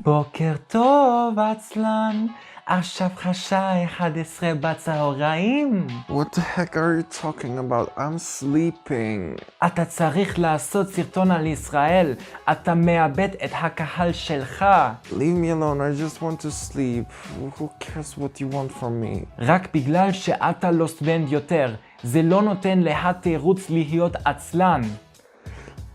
בוקר טוב עצלן, עכשיו חשה 11 בצהריים. What the heck are you talking about? I'm sleeping. אתה צריך לעשות סרטון על ישראל, אתה מאבד את הקהל שלך. Leave me alone, I just want to sleep. Who cares what you want from me? רק בגלל שאתה לא סטודנט יותר, זה לא נותן תירוץ להיות עצלן.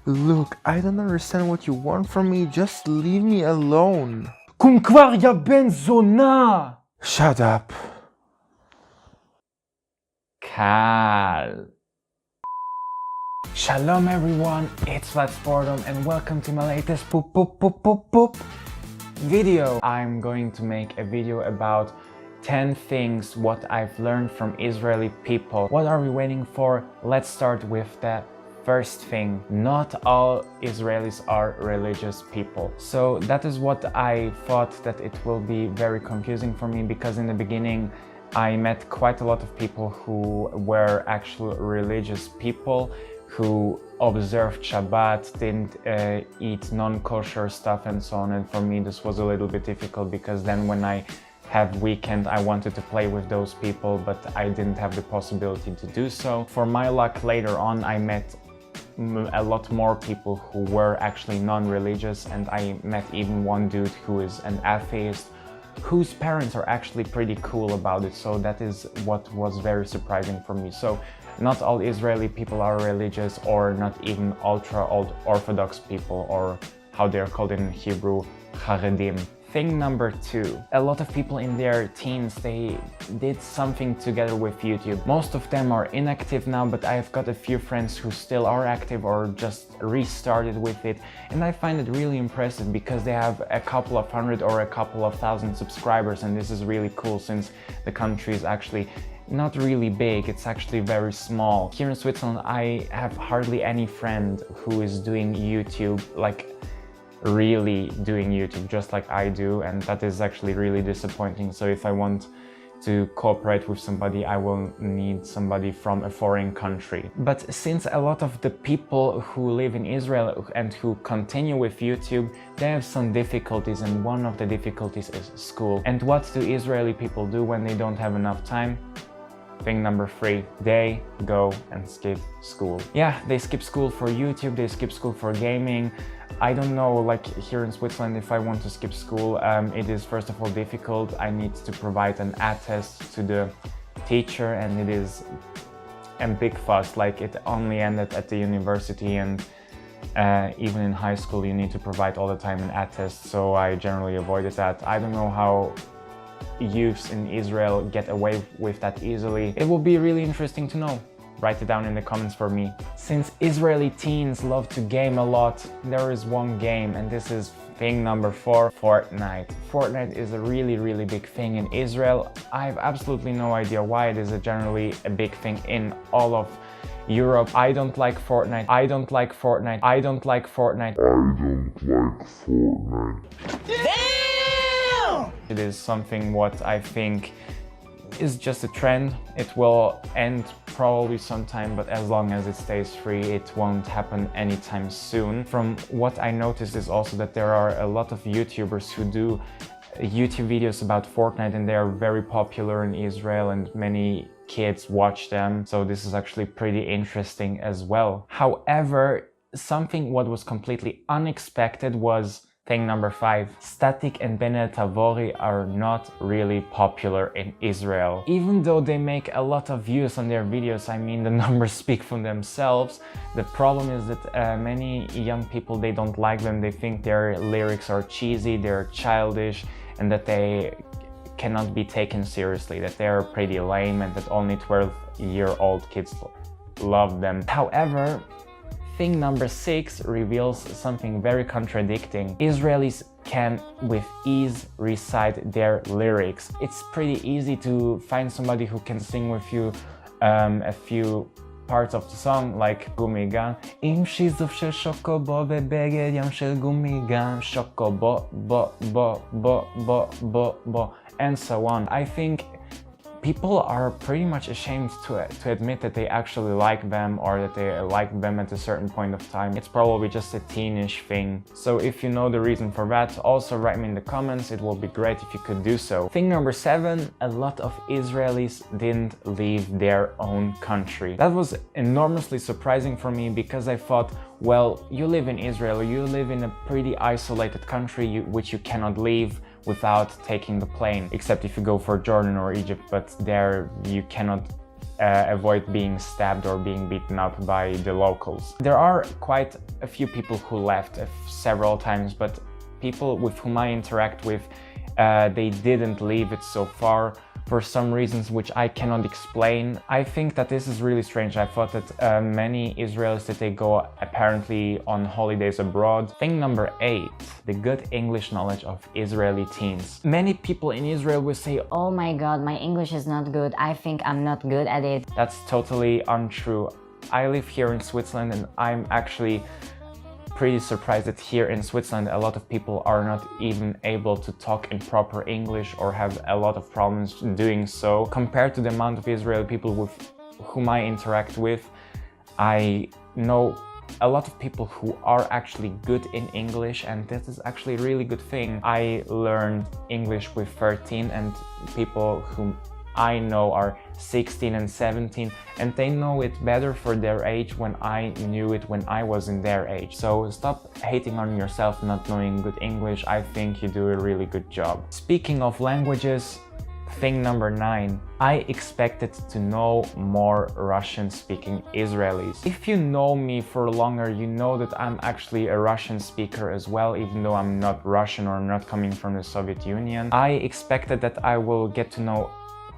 Look, I don't understand what you want from me. Just leave me alone. קום כבר יא בן זונה! Shut up. קל. Shalom everyone, it's VladsBoredom and welcome to my latest poop video. I'm going to make a video about 10 things what I've learned from Israeli people. What are we waiting for? Let's start with the first thing. Not all Israelis are religious people. So that is what I thought that it will be very confusing for me, because in the beginning I met quite a lot of people who were actual religious people who observed Shabbat, didn't eat non-kosher stuff and so on, and for me this was a little bit difficult, because then when I have weekend I wanted to play with those people, but I didn't have the possibility to do so. For my luck, later on I met a lot more people who were actually non-religious, and I met even one dude who is an atheist whose parents are actually pretty cool about it, so that is what was very surprising for me. So not all Israeli people are religious, or not even ultra-orthodox people, or how they're called in Hebrew, Haredim. Thing number 2, a lot of people in their teens, they did something together with YouTube. Most of them are inactive now, but I've got a few friends who still are active or just restarted with it, and I find it really impressive because they have a couple of hundred or a couple of thousand subscribers, and this is really cool since the country is actually not really big, it's actually very small. Here in Switzerland I have hardly any friend who is doing YouTube, like really doing YouTube just like I do, and that is actually really disappointing. So if I want to cooperate with somebody, I will need somebody from a foreign country. But since a lot of the people who live in Israel and who continue with YouTube, they have some difficulties, and one of the difficulties is school. And what do Israeli people do when they don't have enough time? Thing number 3, they go and skip school. Yeah, they skip school for YouTube, they skip school for gaming. I don't know, like here in Switzerland, if I want to skip school, it is first of all difficult. I need to provide an attest to the teacher, and it is a big fuss. Like it only ended at the university, and even in high school you need to provide all the time an attest, so I generally avoided that. I don't know how youths in Israel get away with that easily. It will be really interesting to know. Write it down in the comments for me. Since Israeli teens love to game a lot, there is one game, and this is thing number 4, Fortnite. Fortnite is a really big thing in Israel. I have absolutely no idea why it is generally a big thing in all of Europe. I don't like Fortnite. I don't like Fortnite. I don't like Fortnite. I don't like Fortnite. Damn! It is something what I think is just a trend. It will end probably sometime, but as long as it stays free, it won't happen anytime soon. From what I noticed is also that there are a lot of YouTubers who do YouTube videos about Fortnite, and they are very popular in Israel and many kids watch them. So this is actually pretty interesting as well. However, something what was completely unexpected was thing number 5. Static and Ben El Tavori are not really popular in Israel. Even though they make a lot of views on their videos, I mean the numbers speak for themselves. The problem is that many young people, they don't like them. They think their lyrics are cheesy, they're childish, and that they cannot be taken seriously, that they're pretty lame, and that only 12-year-old kids love them. However, thing number 6 reveals something very contradicting. Israelis can with ease recite their lyrics. It's pretty easy to find somebody who can sing with you a few parts of the song, like Gumigan. Im shizof shel shokobo bebeged yam shel gumigan shokobo bo bo bo bo bo bo, and so on. I think people are pretty much ashamed to admit that they actually like them or that they like them at a certain point of time. It's probably just a teenish thing. So if you know the reason for that, also write me in the comments. It will be great if you could do so. Thing number 7, a lot of Israelis didn't leave their own country. That was enormously surprising for me because I thought, well, you live in Israel, you live in a pretty isolated country which you cannot leave without taking the plane, except if you go for Jordan or Egypt, but there you cannot avoid being stabbed or being beaten up by the locals. There are quite a few people who left several times, but people with whom I interact with, they didn't leave it so far for some reasons which I cannot explain. I think that this is really strange. I thought that many Israelis that they go apparently on holidays abroad. Thing number 8, the good English knowledge of Israeli teens. Many people in Israel will say, oh my god, my English is not good, I think I'm not good at it. That's totally untrue. I live here in Switzerland and I'm actually pretty surprised that here in Switzerland a lot of people are not even able to talk in proper English or have a lot of problems doing so. Compared to the amount of Israeli people with whom I interact with, I know a lot of people who are actually good in English, and this is actually a really good thing. I learned English with 13 and people whom I know are 16 and 17, and they know it better for their age when I knew it when I was in their age. So stop hating on yourself not knowing good English. I think you do a really good job. Speaking of languages, thing number 9, I expected to know more Russian-speaking Israelis. If you know me for longer, you know that I'm actually a Russian speaker as well, even though I'm not Russian or not coming from the Soviet Union. I expected that I will get to know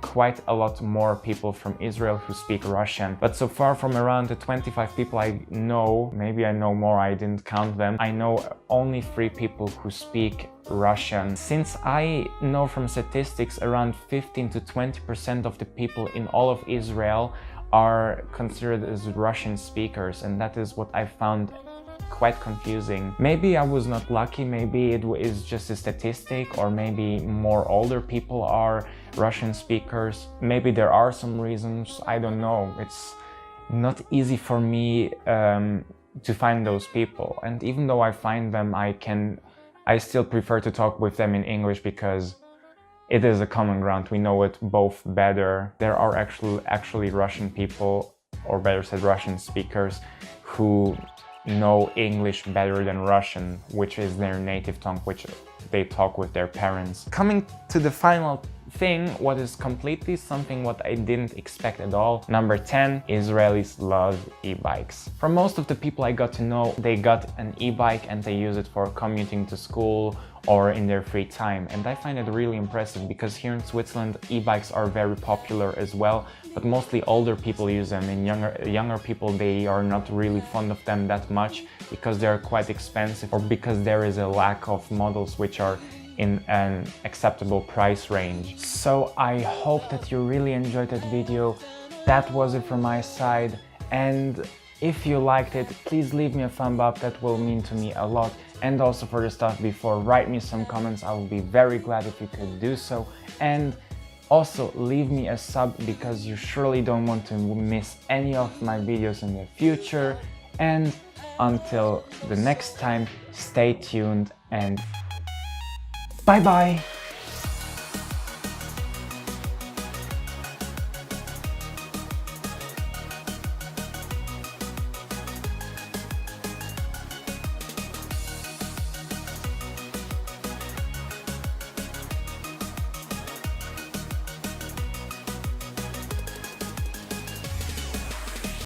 quite a lot more people from Israel who speak Russian, but so far from around the 25 people I know, maybe I know more, I didn't count them, I know only 3 people who speak Russian. Since I know from statistics around 15 to 20% of the people in all of Israel are considered as Russian speakers, and that is what I found quite confusing. Maybe I was not lucky, maybe it is just a statistic, or maybe more older people are Russian speakers. Maybe there are some reasons, I don't know. It's not easy for me to find those people, and even though I find them, I still prefer to talk with them in English because it is a common ground. We know it both better. There are actually Russian people, or better said Russian speakers, who know English better than Russian, which is their native tongue, which they talk with their parents. Coming to the final thing, what is completely something what I didn't expect at all. Number 10, Israelis love e-bikes. From most of the people I got to know, they got an e-bike and they use it for commuting to school or in their free time. And I find it really impressive because here in Switzerland, e-bikes are very popular as well, but mostly older people use them, and younger people, they are not really fond of them that much because they're quite expensive or because there is a lack of models which are in an acceptable price range. So I hope that you really enjoyed that video. That was it from my side, and if you liked it, please leave me a thumb up, that will mean to me a lot. And also for the stuff before, write me some comments, I will be very glad if you could do so. And also leave me a sub because you surely don't want to miss any of my videos in the future. And until the next time, stay tuned and bye bye!